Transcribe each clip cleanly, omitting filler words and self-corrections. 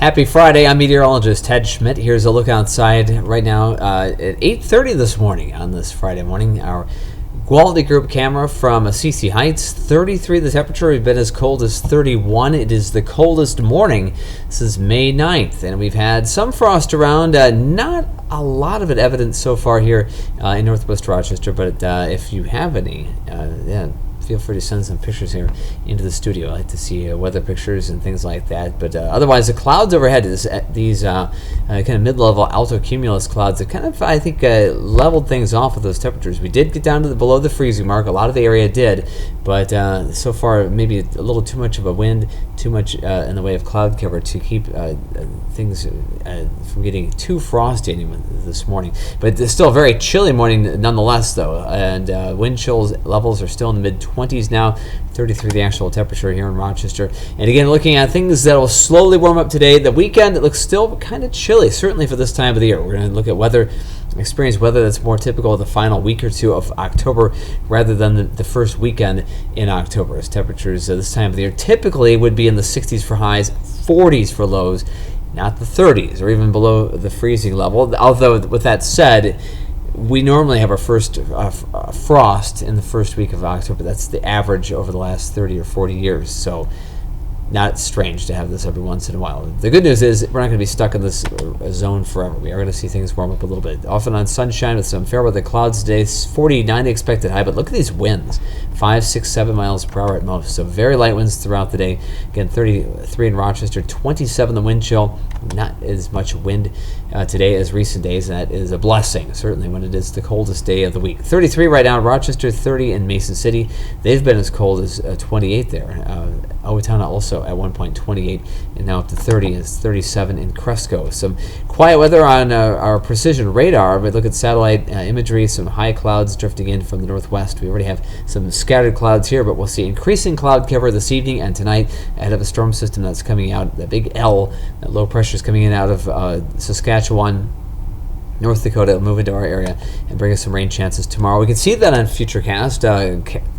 Happy Friday. I'm Meteorologist Ted Schmidt. Here's a look outside right now at 8:30 this morning on this Friday morning. Our quality group camera from CC Heights, 33 the temperature. We've been as cold as 31. It is the coldest morning since May 9th, and we've had some frost around. Not a lot of it evident so far here in Northwest Rochester, but if you have any, feel free to send some pictures here into the studio. I like to see weather pictures and things like that. But otherwise, the clouds overhead, these kind of mid-level altocumulus clouds that kind of, I think, leveled things off with those temperatures. We did get down to below the freezing mark. A lot of the area did. But so far, maybe a little too much of a wind, too much in the way of cloud cover to keep things from getting too frosty this morning. But it's still a very chilly morning nonetheless, though. And wind chill levels are still in the mid-20s now. 33 the actual temperature here in Rochester. And again, looking at things that will slowly warm up today. The weekend, it looks still kind of chilly, certainly for this time of the year. We're going to look at experience weather that's more typical of the final week or two of October rather than the first weekend in October, as temperatures this time of the year typically would be in the 60s for highs, 40s for lows, not the 30s or even below the freezing level. Although with that said, we normally have our first frost in the first week of October. That's the average over the last 30 or 40 years. So not strange to have this every once in a while. The good news is we're not going to be stuck in this zone forever. We are going to see things warm up a little bit. Often on sunshine with some fair weather clouds today. 49 the expected high, but look at these winds. 5, 6, 7 miles per hour at most. So very light winds throughout the day. Again, 33 in Rochester, 27 the wind chill. Not as much wind today as recent days. That is a blessing, certainly, when it is the coldest day of the week. 33 right now in Rochester, 30 in Mason City. They've been as cold as 28 there. Owatonna also at one point 28, and now up to 30 is 37 in Cresco. Some quiet weather on our precision radar, but look at satellite imagery, some high clouds drifting in from the northwest. We already have some scattered clouds here, but we'll see increasing cloud cover this evening and tonight ahead of a storm system that's coming out, the big L, that low pressure is coming in out of Saskatchewan, North Dakota. Will move into our area and bring us some rain chances tomorrow. We can see that on Futurecast.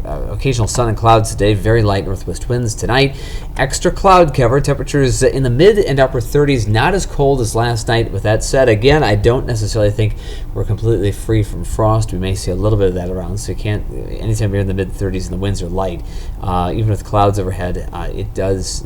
Occasional sun and clouds today, very light northwest winds tonight. Extra cloud cover, temperatures in the mid and upper 30s, not as cold as last night. With that said, again, I don't necessarily think we're completely free from frost. We may see a little bit of that around, so you can't, anytime you're in the mid 30s and the winds are light, even with clouds overhead, it does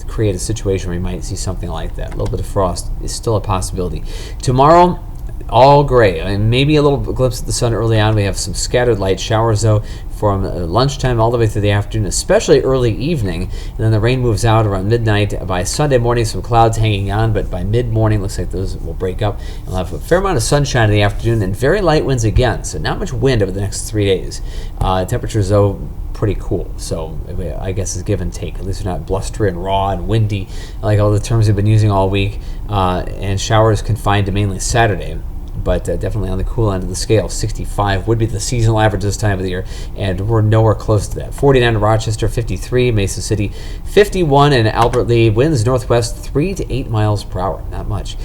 create a situation where you might see something like that. A little bit of frost is still a possibility. Tomorrow, all gray. Maybe a little glimpse of the sun early on. We have some scattered light showers, though, from lunchtime all the way through the afternoon, especially early evening. And then the rain moves out around midnight. By Sunday morning, some clouds hanging on, but by mid-morning, looks like those will break up. We'll have a fair amount of sunshine in the afternoon and very light winds again, so not much wind over the next 3 days. Temperatures, though, pretty cool, so I guess it's give and take. At least they're not blustery and raw and windy like all the terms we've been using all week, and showers confined to mainly Saturday, but definitely on the cool end of the scale. 65 would be the seasonal average this time of the year, and we're nowhere close to that. 49 in Rochester, 53 Mason City, 51 in Albert Lea. Winds northwest 3 to 8 miles per hour, not much.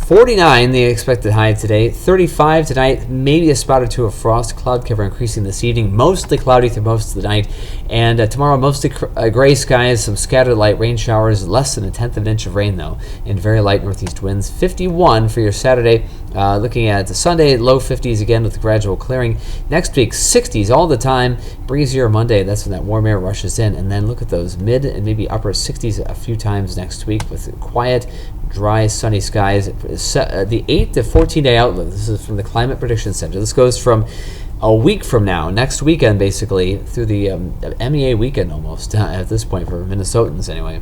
49 the expected high today, 35 tonight, maybe a spot or two of frost, cloud cover increasing this evening, mostly cloudy through most of the night, and tomorrow mostly gray skies, some scattered light rain showers, less than 1/10 of an inch of rain though, and very light northeast winds. 51 for your Saturday, looking at Sunday, low 50s again with gradual clearing. Next week, 60s all the time, breezier Monday, that's when that warm air rushes in, and then look at those mid and maybe upper 60s a few times next week with quiet, dry, sunny skies. The 8 to 14 day outlook, this is from the Climate Prediction Center. This goes from a week from now, next weekend basically, through the MEA weekend almost at this point for Minnesotans anyway.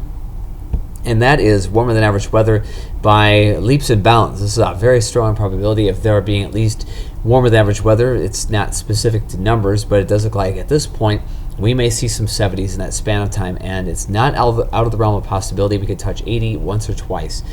And that is warmer than average weather by leaps and bounds. This is a very strong probability of there being at least warmer than average weather. It's not specific to numbers, but it does look like at this point we may see some 70s in that span of time, and it's not out of the realm of possibility. We could touch 80 once or twice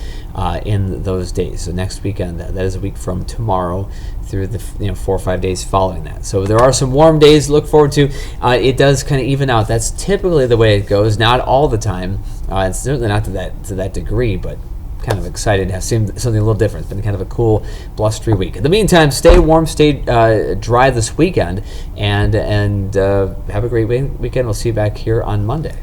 in those days. So next weekend, that is a week from tomorrow through the 4 or 5 days following that. So there are some warm days to look forward to. It does kind of even out. That's typically the way it goes. Not all the time. It's certainly not to that degree, but kind of excited to have seen something a little different. It's been kind of a cool, blustery week. In the meantime, stay warm, stay dry this weekend, and have a great weekend. We'll see you back here on Monday.